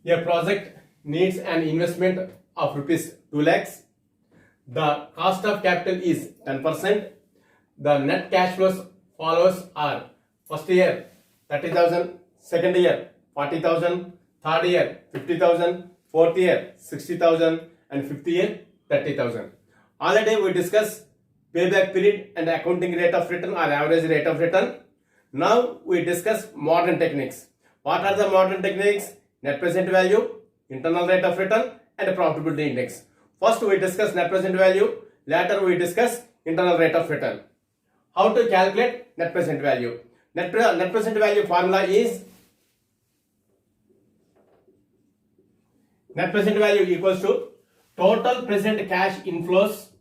A project needs an investment of rupees 2 lakhs. The cost of capital is 10%. The net cash flows follows are first year 30,000, second year 40,000, third year 50,000, fourth year 60,000 and fifth year 30,000. Already we discussed payback period and accounting rate of return or average rate of return. Now we discuss modern techniques. What are the modern techniques? Net present value, internal rate of return and profitability index. First we discuss net present value, later we discuss internal rate of return. How to calculate net present value? Net present value formula is net present value equals to total present cash inflows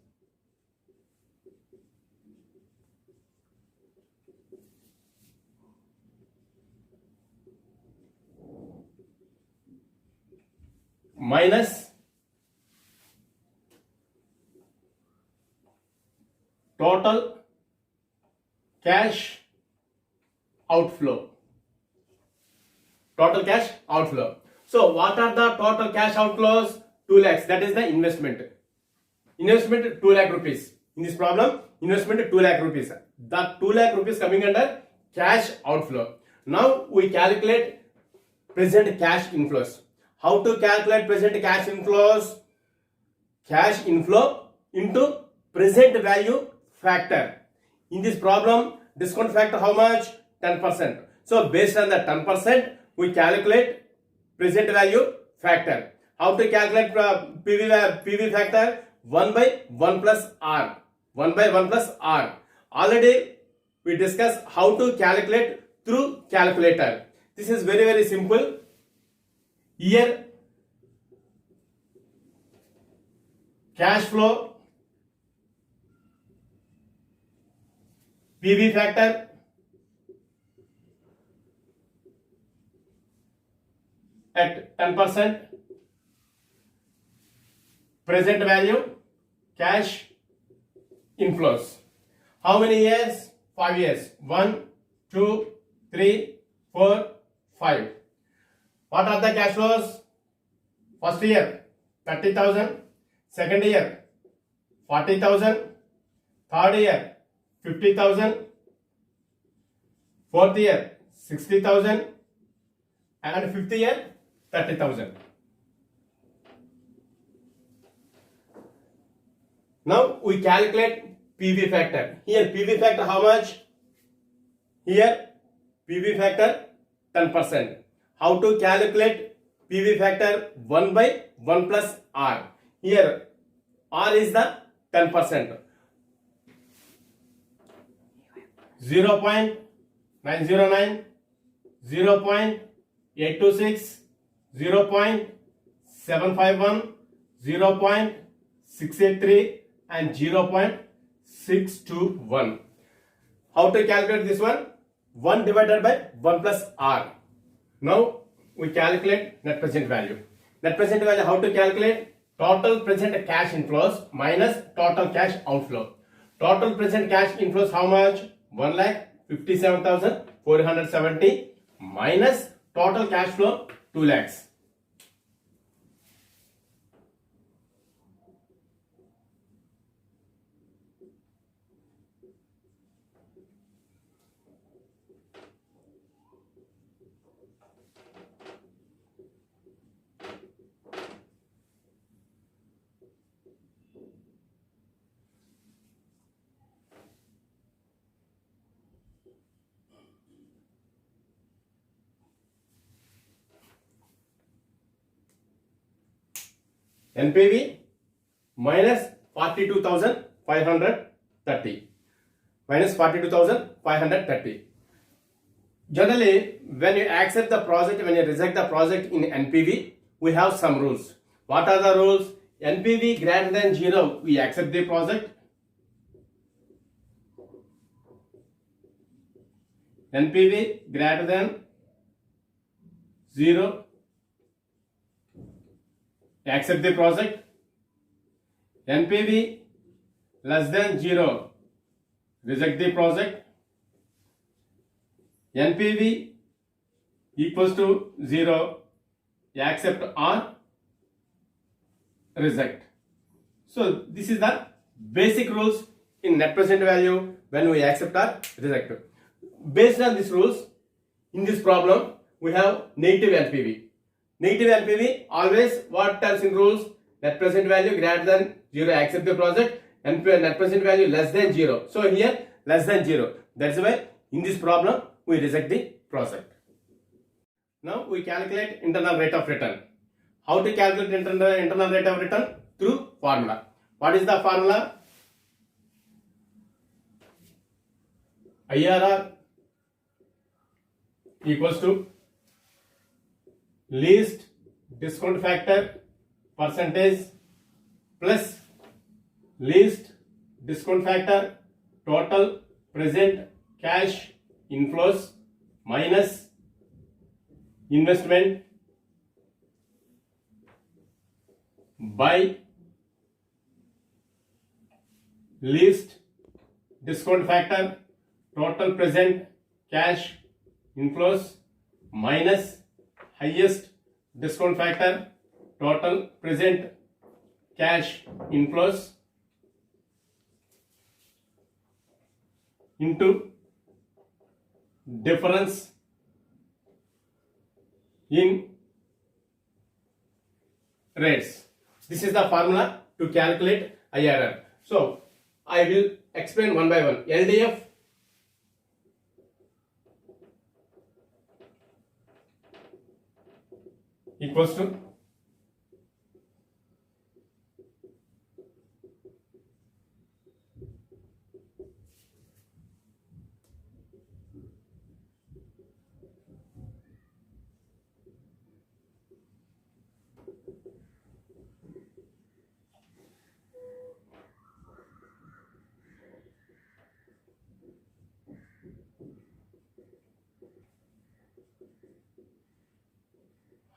minus total cash outflow. Total cash outflow. So what are the total cash outflows? 2 lakhs. That is the investment. Investment 2 lakh rupees. In this problem, investment 2 lakh rupees. The 2 lakh rupees coming under cash outflow. Now we calculate present cash inflows. How to calculate present cash inflows? Cash inflow into present value factor. In this problem, discount factor how much? 10%. So based on the 10%, we calculate present value factor. How to calculate PV factor? 1 by 1 plus R. 1 by 1 plus R. Already we discussed how to calculate through calculator. This is very simple. Here cash flow, PV factor, at 10%, present value, cash inflows. How many years? 5 years. 1, 2, 3, 4, 5. What are the cash flows? First year 30,000, second year 40,000, third year 50,000, fourth year 60,000 and fifth year 30,000. Now we calculate PV factor. Here PV factor how much? Here PV factor 10%. How to calculate PV factor? 1 by 1 plus R. Here R is the 10%. 0.909, 0.826, 0.751, 0.683 and 0.621. How to calculate this one? 1 divided by 1 plus R. Now we calculate net present value. Net present value how to calculate? Total present cash inflows minus total cash outflow. Total present cash inflows how much? 1,57,470 minus total cash flow 2 lakhs. NPV minus 42,530. Minus 42,530. Generally, when you accept the project, when you reject the project in NPV, we have some rules. What are the rules? NPV greater than 0, we accept the project. NPV greater than 0, accept the project. NPV less than 0, reject the project. NPV equals to 0, accept or reject. So this is the basic rules in net present value when we accept or reject. Based on these rules, in this problem we have negative NPV. Negative NPV always what tells in rules? Net present value greater than 0 accept the project, and net present value less than 0. So here less than 0. That's why in this problem we reject the project. Now we calculate internal rate of return. How to calculate internal rate of return? Through formula. What is the formula? IRR equals to least discount factor percentage plus least discount factor total present cash inflows minus investment by least discount factor total present cash inflows minus highest discount factor total present cash inflows into difference in rates. This is the formula to calculate IRR. So I will explain one by one. LDF equals to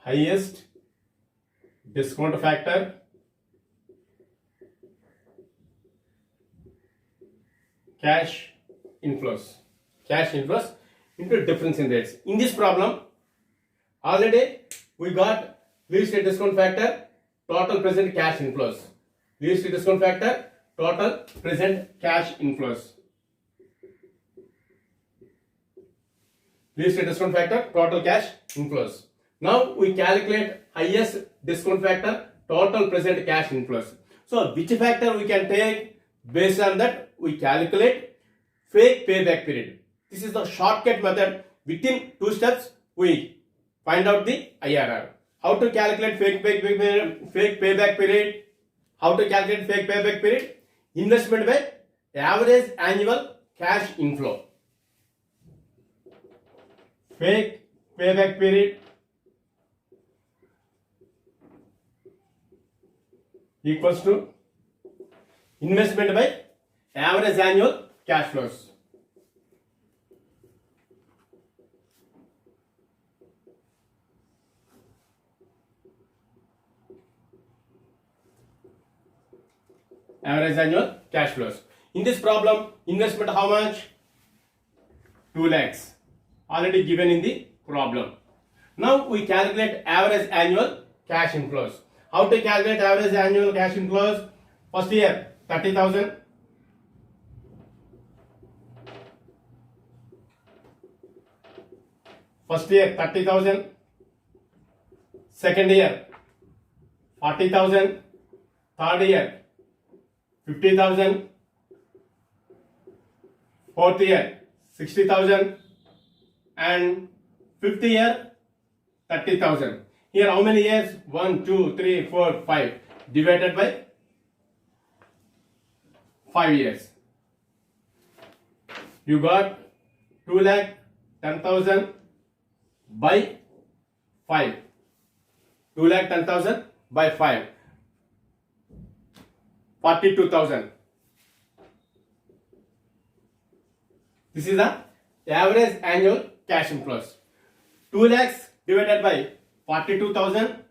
highest discount factor cash inflows into difference in rates. In this problem already we got least discount factor total present cash inflows, least discount factor total present cash inflows, least discount factor total cash inflows. Now we calculate highest discount factor total present cash inflows. So which factor we can take? Based on that we calculate fake payback period. This is the shortcut method. Within 2 steps we find out the IRR. How to calculate fake payback period? How to calculate fake payback period? Investment by average annual cash inflow. Fake payback period equals to investment by average annual cash flows. Average annual cash flows. In this problem, investment how much? 2 lakhs. Already given in the problem. Now we calculate average annual cash inflows. How to calculate average annual cash inflows? First year 30,000. First year 30,000. Second year 40,000. Third year 50,000. Fourth year 60,000. And fifth year 30,000. Here how many years? 1, 2, 3, 4, 5 divided by 5 years. You got 2,10,000 by 5. 2,10,000 by 5. 42,000. This is the average annual cash inflows. 2 lakhs divided by 42,000.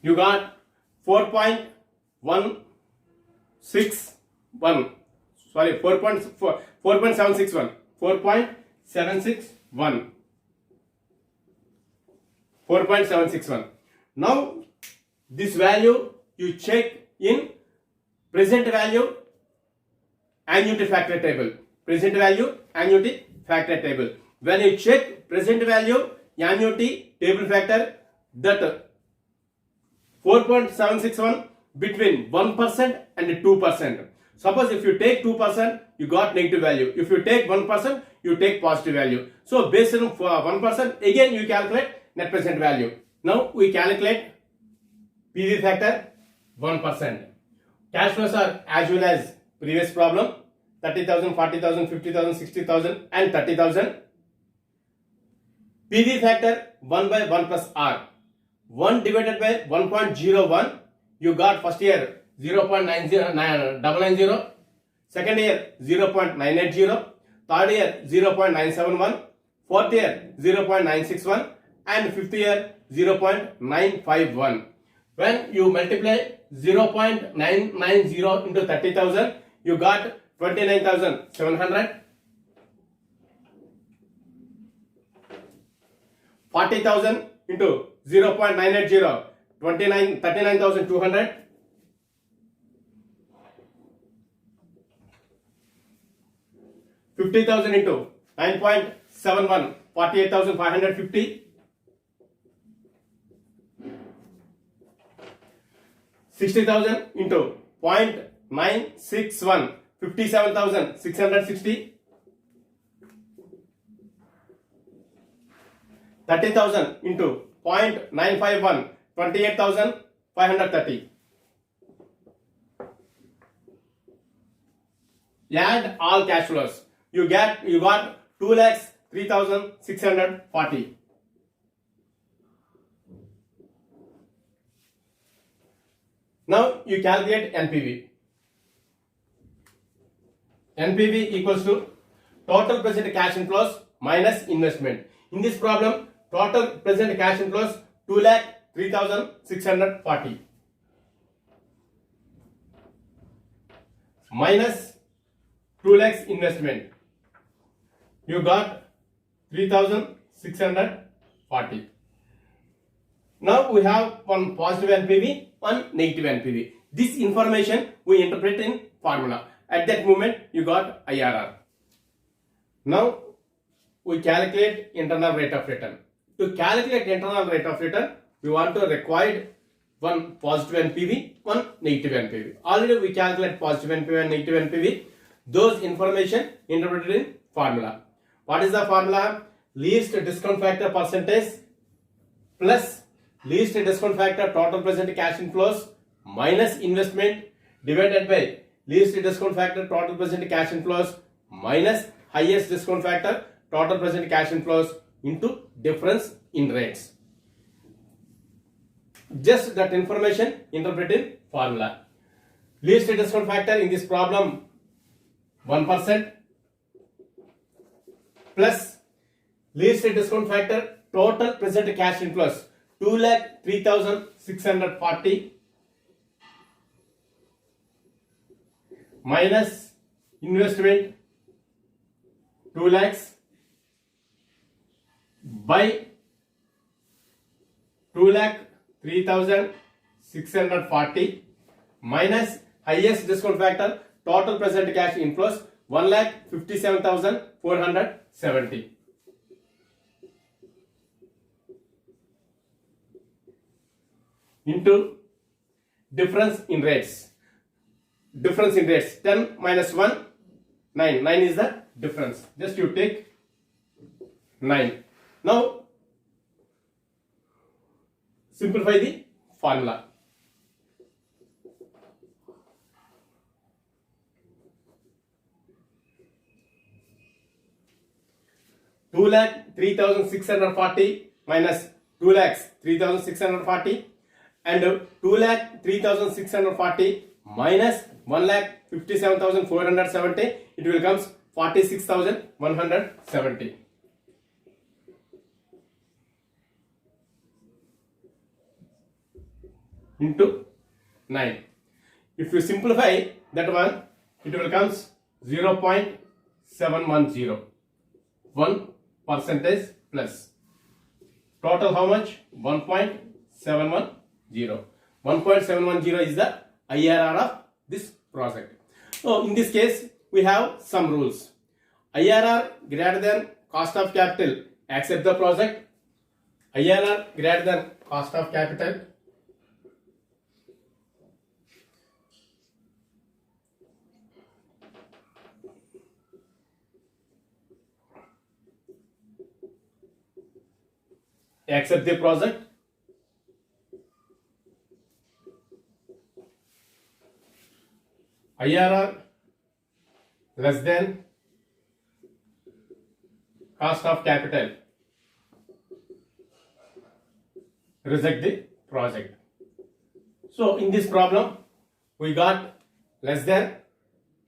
You got 4.161. Sorry, 4.761. 4.761. 4.761. Now this value you check in present value annuity factor table. Present value annuity factor table. When you check present value annuity table factor, that 4.761 between 1% and 2%. Suppose if you take 2%, you got negative value. If you take 1%, you take positive value. So based on 1%, again you calculate net present value. Now we calculate PV factor 1%. Cash flows are as well as previous problem, 30,000, 40,000, 50,000, 60,000 and 30,000. PV factor 1 by 1 plus R. 1 divided by 1.01, you got first year 0.90990, second year 0.980, third year 0.971, fourth year 0.961 and fifth year 0.951. When you multiply 0.990 into 30,000, you got 29,700. 40,000 into 0.980, 39,200. 50,000 into 9.71, 48,550. 60,000 into 0.961, 57,660. 30,000 into 0.951, 28,530. Add all cash flows. You got 2,03,640. Now you calculate NPV. NPV equals to total present cash inflows minus investment. In this problem, total present cash inflows 2,03,640 minus 2 lakhs investment. You got 3,640. Now we have one positive NPV, one negative NPV. This information we interpret in formula. At that moment you got IRR. Now we calculate internal rate of return. To calculate internal rate of return, we want to require one positive NPV, one negative NPV. Already we calculate positive NPV and negative NPV. Those information interpreted in formula. What is the formula? Least discount factor percentage plus least discount factor total present cash inflows minus investment divided by least discount factor total present cash inflows minus highest discount factor total present cash inflows into difference in rates. Just that information interpreted in formula. Least discount factor in this problem 1% plus least discount factor total present cash inflows 2,03,640 minus investment 2 lakhs by 2,03,640 minus highest discount factor total present cash inflows 1,57,470 into difference in rates. Difference in rates 10 minus 1 9. 9 is the difference. Just you take 9. Now simplify the formula. Two lakh 3,640 minus 2 lakhs 3,640 and 2 lakh 3,640 minus 1 lakh 57,470, it will comes 46,170 into 9. If you simplify that one, it will comes 0.710, 1% plus Total how much? 1.710. 1.710 is the IRR of this project. So in this case, we have some rules. IRR greater than cost of capital, accept the project. IRR greater than cost of capital, accept the project. IRR less than cost of capital, reject the project. So in this problem, we got less than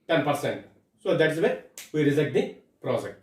10%. So that's why we reject the project.